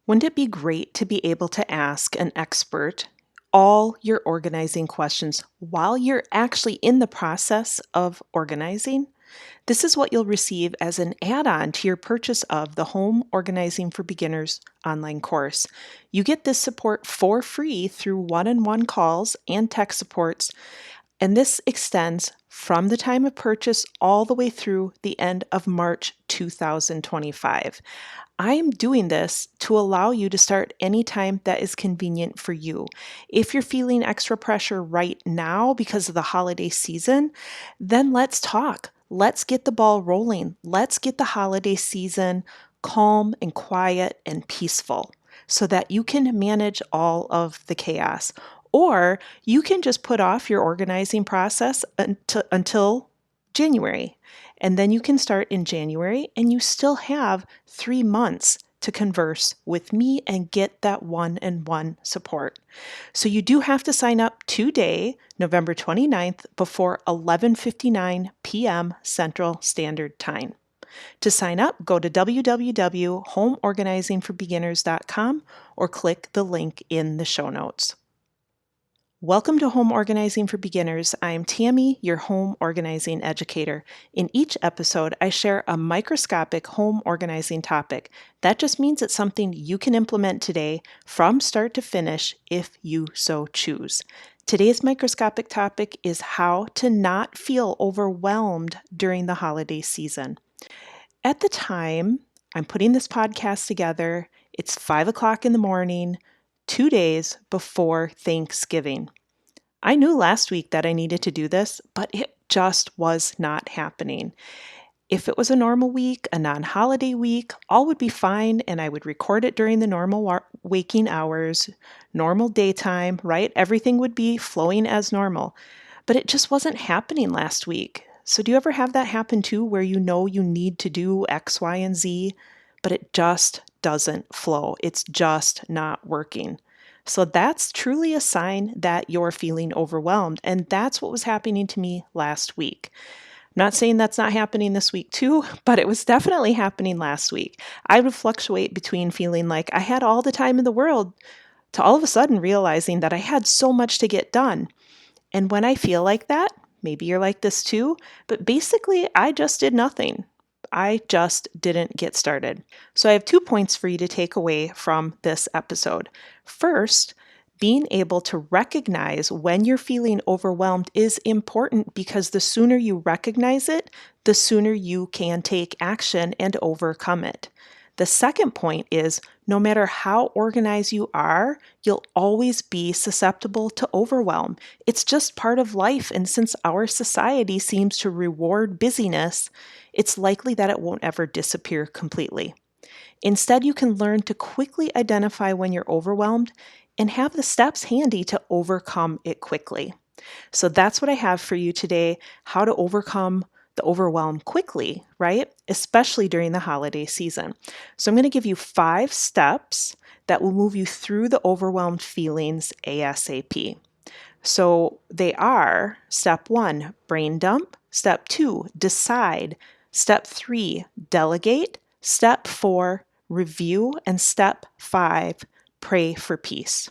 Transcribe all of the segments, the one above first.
Wouldn't it be great to be able to ask an expert all your organizing questions while you're actually in the process of organizing? This is what you'll receive as an add on to your purchase of the Home Organizing for Beginners online course. You get this support for free through one on one calls and tech supports, and this extends from the time of purchase all the way through the end of March 2025. I am doing this to allow you to start anytime that is convenient for you. If you're feeling extra pressure right now because of the holiday season, then let's talk. Let's get the ball rolling. Let's get the holiday season calm and quiet and peaceful so that you can manage all of the chaos. Or you can just put off your organizing process until January. And then you can start in January and you still have 3 months to converse with me and get that one-on-one support. So you do have to sign up today, November 29th, before 11:59 p.m. Central Standard Time. To sign up, go to www.homeorganizingforbeginners.com or click the link in the show notes. Welcome to Home Organizing for Beginners. I'm Tammy, your home organizing educator. In each episode, I share a microscopic home organizing topic. That just means it's something you can implement today from start to finish if you so choose. Today's microscopic topic is how to not feel overwhelmed during the holiday season. At the time I'm putting this podcast together, it's 5 o'clock in the morning, 2 days before Thanksgiving. I knew last week that I needed to do this, but it just was not happening. If it was a normal week, a non-holiday week, all would be fine and I would record it during the normal waking hours, normal daytime, right? Everything would be flowing as normal. But it just wasn't happening last week. So do you ever have that happen too, where you know you need to do X, Y, and Z, but it just doesn't flow? It's just not working. So that's truly a sign that you're feeling overwhelmed. And that's what was happening to me last week. I'm not saying that's not happening this week too, but it was definitely happening last week. I would fluctuate between feeling like I had all the time in the world to all of a sudden realizing that I had so much to get done. And when I feel like that, maybe you're like this too, but basically I just did nothing. I just didn't get started. So I have 2 points for you to take away from this episode. First, being able to recognize when you're feeling overwhelmed is important because the sooner you recognize it, the sooner you can take action and overcome it. The second point is no matter how organized you are, you'll always be susceptible to overwhelm. It's just part of life, and since our society seems to reward busyness, it's likely that it won't ever disappear completely. Instead, you can learn to quickly identify when you're overwhelmed and have the steps handy to overcome it quickly. So that's what I have for you today, how to overcome the overwhelm quickly, right? Especially during the holiday season. So I'm going to give you 5 steps that will move you through the overwhelmed feelings ASAP. So they are step 1, brain dump. Step 2, decide. Step 3, delegate. Step 4, review. And step 5, pray for peace.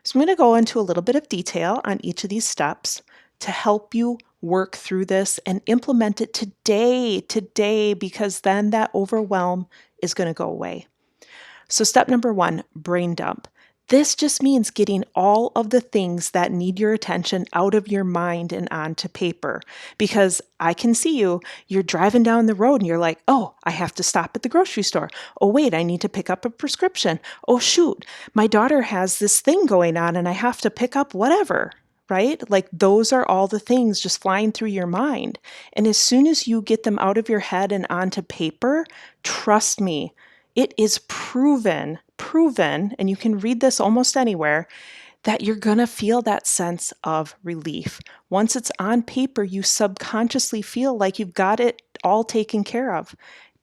So I'm going to go into a little bit of detail on each of these steps to help you work through this and implement it today, because then that overwhelm is going to go away. So step number 1, brain dump. This just means getting all of the things that need your attention out of your mind and onto paper. Because I can see you're driving down the road and you're like, oh, I have to stop at the grocery store. Oh, wait, I need to pick up a prescription. Oh, shoot, my daughter has this thing going on and I have to pick up whatever, right? Like those are all the things just flying through your mind. And as soon as you get them out of your head and onto paper, trust me, it is proven, and you can read this almost anywhere, that you're going to feel that sense of relief. Once it's on paper, you subconsciously feel like you've got it all taken care of.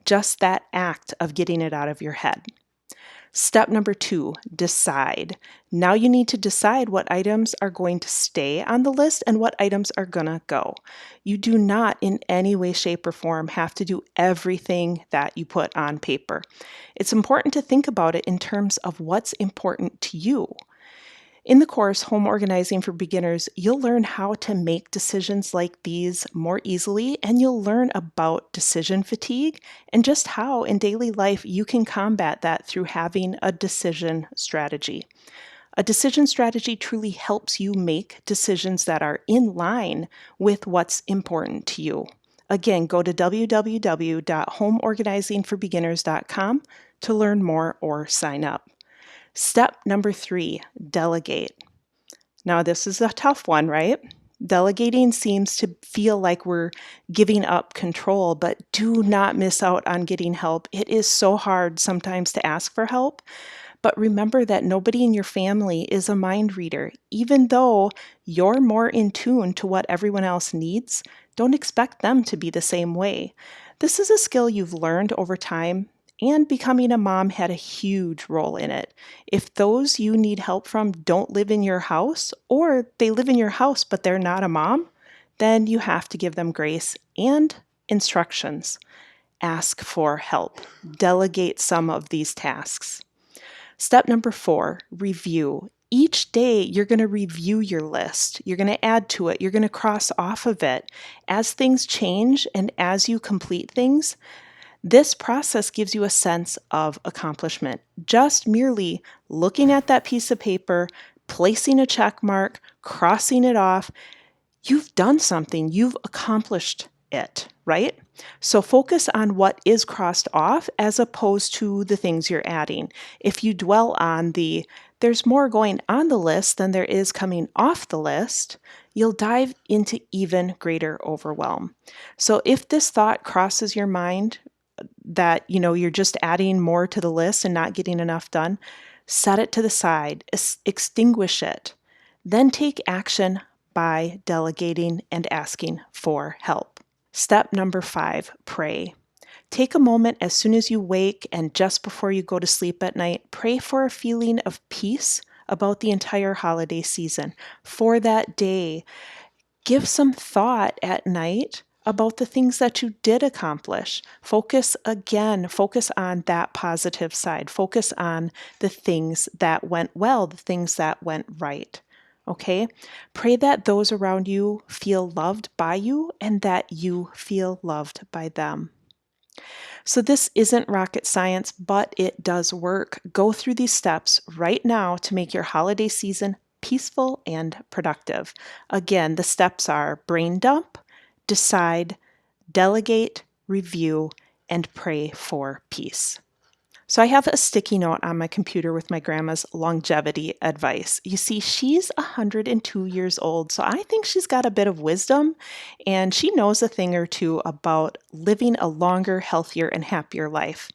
Just that act of getting it out of your head. Step number 2, decide. Now you need to decide what items are going to stay on the list and what items are going to go. You do not in any way, shape, or form have to do everything that you put on paper. It's important to think about it in terms of what's important to you. In the course, Home Organizing for Beginners, you'll learn how to make decisions like these more easily, and you'll learn about decision fatigue and just how in daily life you can combat that through having a decision strategy. A decision strategy truly helps you make decisions that are in line with what's important to you. Again, go to www.homeorganizingforbeginners.com to learn more or sign up. Step number 3, delegate. Now, this is a tough one, right? Delegating seems to feel like we're giving up control, but do not miss out on getting help. It is so hard sometimes to ask for help, but remember that nobody in your family is a mind reader. Even though you're more in tune to what everyone else needs, don't expect them to be the same way. This is a skill you've learned over time, and becoming a mom had a huge role in it. If those you need help from don't live in your house, or they live in your house but they're not a mom, then you have to give them grace and instructions. Ask for help. Delegate some of these tasks. Step number 4, review. Each day, you're going to review your list. You're going to add to it. You're going to cross off of it. As things change and as you complete things, this process gives you a sense of accomplishment. Just merely looking at that piece of paper, placing a check mark, crossing it off, you've done something. You've accomplished it, right? So focus on what is crossed off as opposed to the things you're adding. If you dwell on there's more going on the list than there is coming off the list, you'll dive into even greater overwhelm. So if this thought crosses your mind, that you're just adding more to the list and not getting enough done, set it to the side, extinguish it. Then take action by delegating and asking for help. Step number 5, pray. Take a moment as soon as you wake and just before you go to sleep at night, pray for a feeling of peace about the entire holiday season, for that day. Give some thought at night about the things that you did accomplish. Focus on that positive side. Focus on the things that went well, the things that went right. Okay? Pray that those around you feel loved by you and that you feel loved by them. So this isn't rocket science, but it does work. Go through these steps right now to make your holiday season peaceful and productive. Again, the steps are brain dump, decide, delegate, review, and pray for peace. So I have a sticky note on my computer with my grandma's longevity advice. You see, she's 102 years old, so I think she's got a bit of wisdom, and she knows a thing or two about living a longer, healthier, and happier life.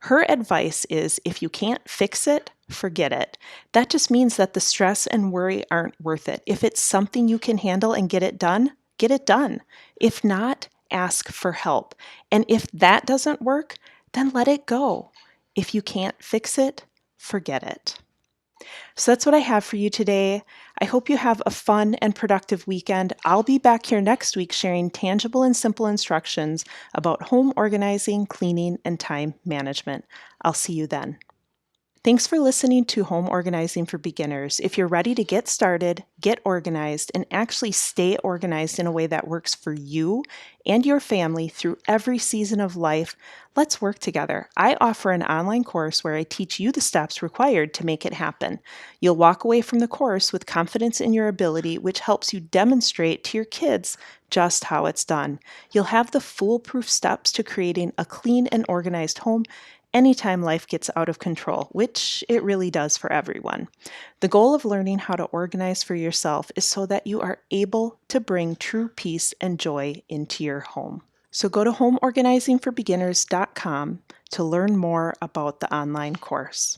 Her advice is if you can't fix it, forget it. That just means that the stress and worry aren't worth it. If it's something you can handle and get it done, get it done. If not, ask for help. And if that doesn't work, then let it go. If you can't fix it, forget it. So that's what I have for you today. I hope you have a fun and productive weekend. I'll be back here next week sharing tangible and simple instructions about home organizing, cleaning, and time management. I'll see you then. Thanks for listening to Home Organizing for Beginners. If you're ready to get started, get organized, and actually stay organized in a way that works for you and your family through every season of life, let's work together. I offer an online course where I teach you the steps required to make it happen. You'll walk away from the course with confidence in your ability, which helps you demonstrate to your kids just how it's done. You'll have the foolproof steps to creating a clean and organized home anytime life gets out of control, which it really does for everyone. The goal of learning how to organize for yourself is so that you are able to bring true peace and joy into your home. So go to homeorganizingforbeginners.com to learn more about the online course.